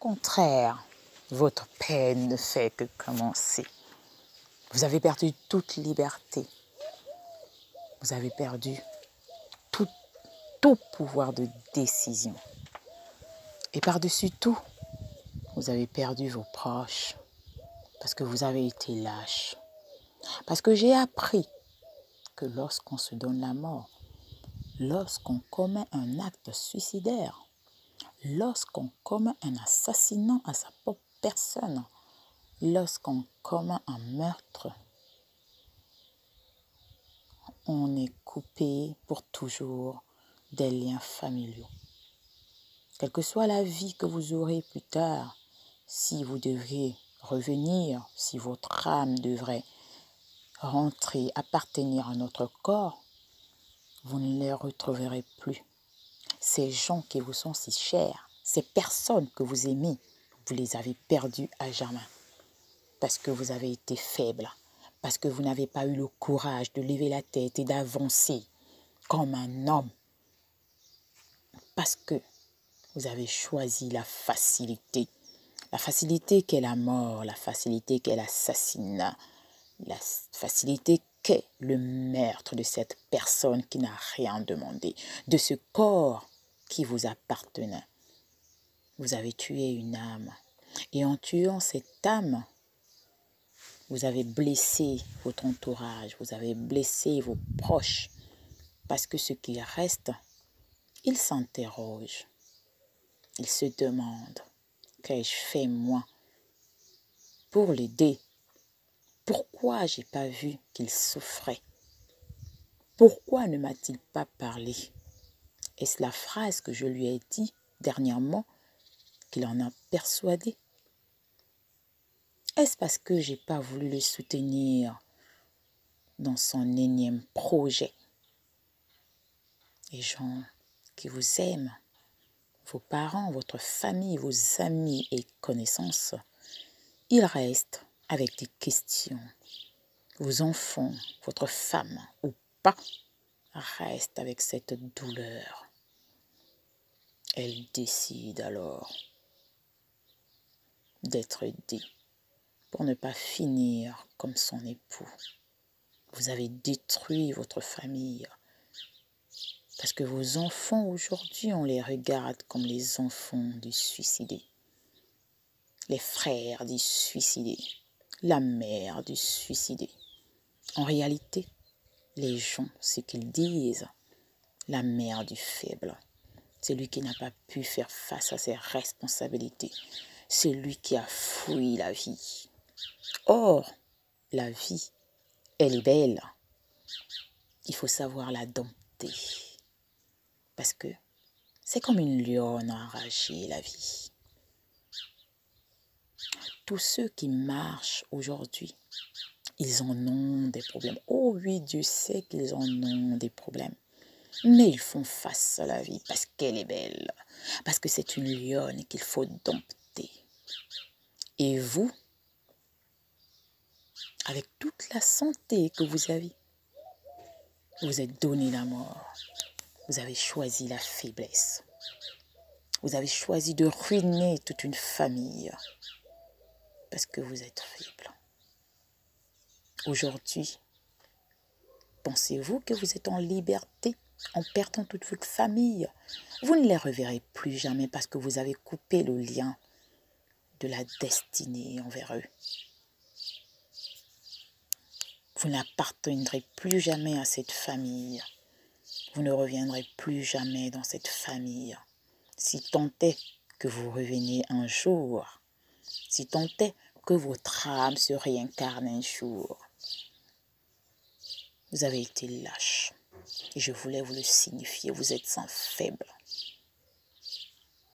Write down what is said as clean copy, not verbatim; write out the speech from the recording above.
contraire, votre peine ne fait que commencer. Vous avez perdu toute liberté. Vous avez perdu tout pouvoir de décision. Et par-dessus tout, vous avez perdu vos proches parce que vous avez été lâche. Parce que j'ai appris que lorsqu'on se donne la mort, lorsqu'on commet un acte suicidaire, lorsqu'on commet un assassinat à sa propre personne, lorsqu'on commet un meurtre, on est coupé pour toujours des liens familiaux. Quelle que soit la vie que vous aurez plus tard, si vous devriez revenir, si votre âme devrait rentrer, appartenir à notre corps, vous ne les retrouverez plus. Ces gens qui vous sont si chers, ces personnes que vous aimez, vous les avez perdues à jamais. Parce que vous avez été faible, parce que vous n'avez pas eu le courage de lever la tête et d'avancer comme un homme. Parce que vous avez choisi la facilité qu'est la mort, la facilité qu'est l'assassinat, la facilité qu'est le meurtre de cette personne qui n'a rien demandé, de ce corps qui vous appartenait. Vous avez tué une âme. Et en tuant cette âme, vous avez blessé votre entourage, vous avez blessé vos proches. Parce que ce qui reste, ils s'interrogent. Ils se demandent, qu'ai-je fait moi pour l'aider? Pourquoi j'ai pas vu qu'il souffrait? Pourquoi ne m'a-t-il pas parlé? Est-ce la phrase que je lui ai dit dernièrement qu'il en a persuadé? Est-ce parce que j'ai pas voulu le soutenir dans son énième projet? Les gens qui vous aiment, vos parents, votre famille, vos amis et connaissances, ils restent avec des questions. Vos enfants, votre femme ou pas, restent avec cette douleur. Elle décide alors d'être aidée pour ne pas finir comme son époux. Vous avez détruit votre famille parce que vos enfants aujourd'hui, on les regarde comme les enfants du suicidé, les frères du suicidé, la mère du suicidé. En réalité, les gens, ce qu'ils disent, la mère du faible, c'est lui qui n'a pas pu faire face à ses responsabilités. C'est lui qui a fui la vie. Or, la vie, elle est belle. Il faut savoir la dompter. Parce que c'est comme une lionne enragée, la vie. Tous ceux qui marchent aujourd'hui, ils en ont des problèmes. Oh oui, Dieu sait qu'ils en ont des problèmes. Mais ils font face à la vie parce qu'elle est belle. Parce que c'est une lionne qu'il faut dompter. Et vous, avec toute la santé que vous avez, vous êtes donné la mort. Vous avez choisi la faiblesse. Vous avez choisi de ruiner toute une famille parce que vous êtes faible. Aujourd'hui, pensez-vous que vous êtes en liberté en perdant toute votre famille? Vous ne les reverrez plus jamais parce que vous avez coupé le lien de la destinée envers eux. Vous n'appartiendrez plus jamais à cette famille. Vous ne reviendrez plus jamais dans cette famille. Si tant est que vous reveniez un jour, si tant est que votre âme se réincarne un jour, vous avez été lâche. Et je voulais vous le signifier, vous êtes un faible.